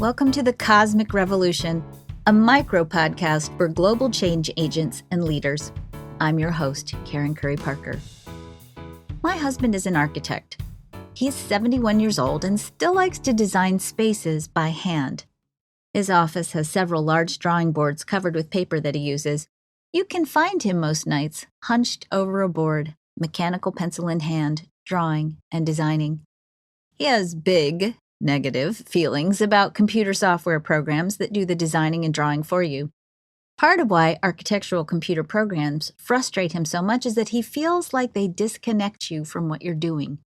Welcome to the Cosmic Revolution, a micro podcast for global change agents and leaders. I'm your host, Karen Curry Parker. My husband is an architect. He's 71 years old and still likes to design spaces by hand. His office has several large drawing boards covered with paper that he uses. You can find him most nights hunched over a board, mechanical pencil in hand, drawing and designing. He has big, negative feelings about computer software programs that do the designing and drawing for you. Part of why architectural computer programs frustrate him so much is that he feels like they disconnect you from what you're doing.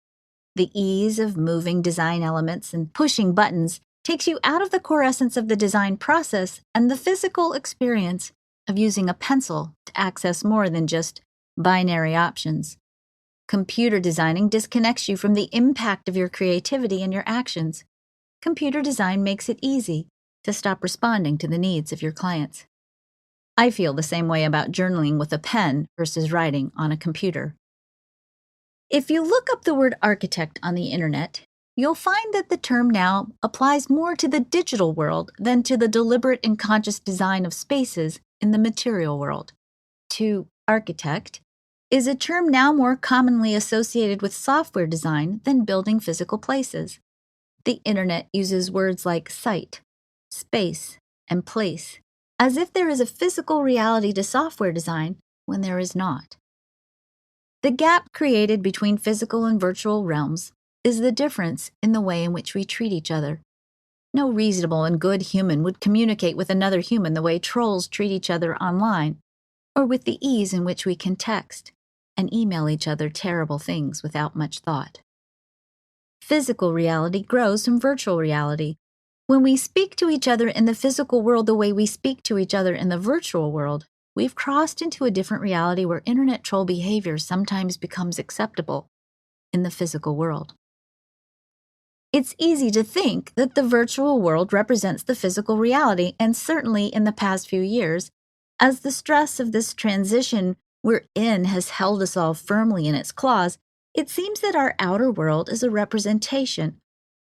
The ease of moving design elements and pushing buttons takes you out of the core essence of the design process and the physical experience of using a pencil to access more than just binary options. Computer designing disconnects you from the impact of your creativity and your actions. Computer design makes it easy to stop responding to the needs of your clients. I feel the same way about journaling with a pen versus writing on a computer. If you look up the word architect on the internet, you'll find that the term now applies more to the digital world than to the deliberate and conscious design of spaces in the material world. To architect is a term now more commonly associated with software design than building physical places. The internet uses words like site, space, and place, as if there is a physical reality to software design when there is not. The gap created between physical and virtual realms is the difference in the way in which we treat each other. No reasonable and good human would communicate with another human the way trolls treat each other online, or with the ease in which we can text and email each other terrible things without much thought. Physical reality grows from virtual reality. When we speak to each other in the physical world the way we speak to each other in the virtual world, we've crossed into a different reality where internet troll behavior sometimes becomes acceptable in the physical world. It's easy to think that the virtual world represents the physical reality, and certainly in the past few years, as the stress of this transition we're in has held us all firmly in its claws, it seems that our outer world is a representation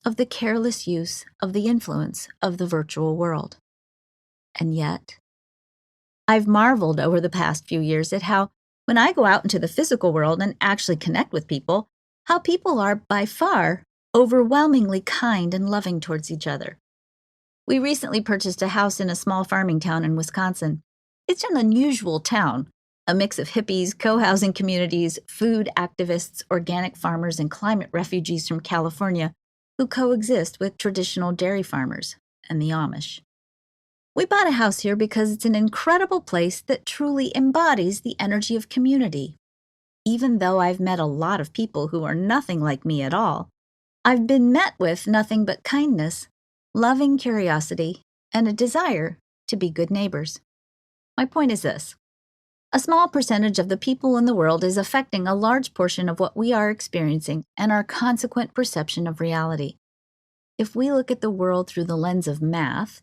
of the careless use of the influence of the virtual world. And yet, I've marveled over the past few years at how, when I go out into the physical world and actually connect with people, how people are by far overwhelmingly kind and loving towards each other. We recently purchased a house in a small farming town in Wisconsin. It's an unusual town, a mix of hippies, co-housing communities, food activists, organic farmers, and climate refugees from California who coexist with traditional dairy farmers and the Amish. We bought a house here because it's an incredible place that truly embodies the energy of community. Even though I've met a lot of people who are nothing like me at all, I've been met with nothing but kindness, loving curiosity, and a desire to be good neighbors. My point is this. A small percentage of the people in the world is affecting a large portion of what we are experiencing and our consequent perception of reality. If we look at the world through the lens of math,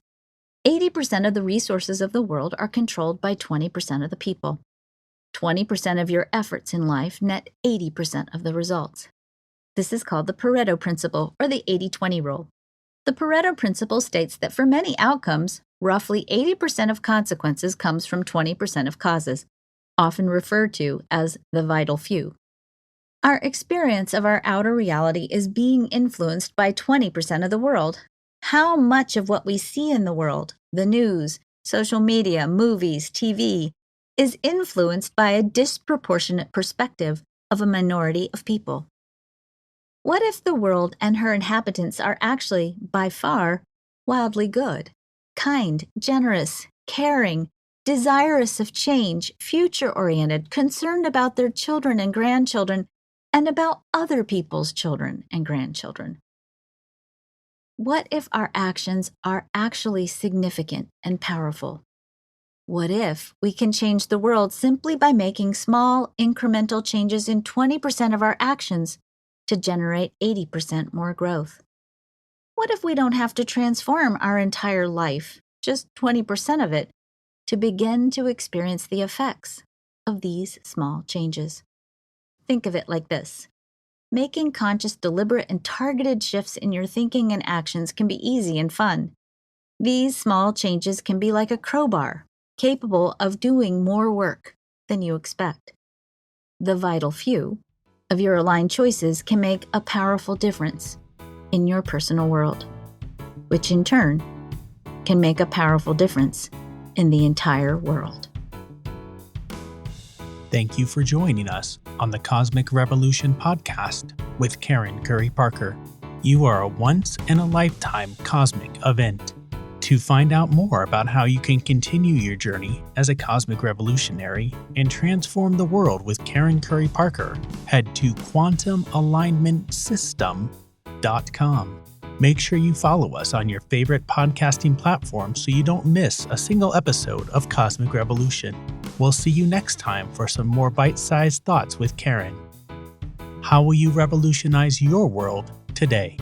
80% of the resources of the world are controlled by 20% of the people. 20% of your efforts in life net 80% of the results. This is called the Pareto principle, or the 80-20 rule. The Pareto principle states that for many outcomes, roughly 80% of consequences comes from 20% of causes, often referred to as the vital few. Our experience of our outer reality is being influenced by 20% of the world. How much of what we see in the world, the news, social media, movies, TV, is influenced by a disproportionate perspective of a minority of people? What if the world and her inhabitants are actually, by far, wildly good, kind, generous, caring, desirous of change, future-oriented, concerned about their children and grandchildren, and about other people's children and grandchildren? What if our actions are actually significant and powerful? What if we can change the world simply by making small, incremental changes in 20% of our actions to generate 80% more growth? What if we don't have to transform our entire life, just 20% of it, to begin to experience the effects of these small changes? Think of it like this. Making conscious, deliberate, and targeted shifts in your thinking and actions can be easy and fun. These small changes can be like a crowbar, capable of doing more work than you expect. The vital few of your aligned choices can make a powerful difference in your personal world, which in turn can make a powerful difference in the entire world. Thank you for joining us on the Cosmic Revolution podcast with Karen Curry Parker. You are a once-in-a-lifetime cosmic event. To find out more about how you can continue your journey as a cosmic revolutionary and transform the world with Karen Curry Parker, head to quantumalignmentsystem.com. Make sure you follow us on your favorite podcasting platform so you don't miss a single episode of Cosmic Revolution. We'll see you next time for some more bite-sized thoughts with Karen. How will you revolutionize your world today?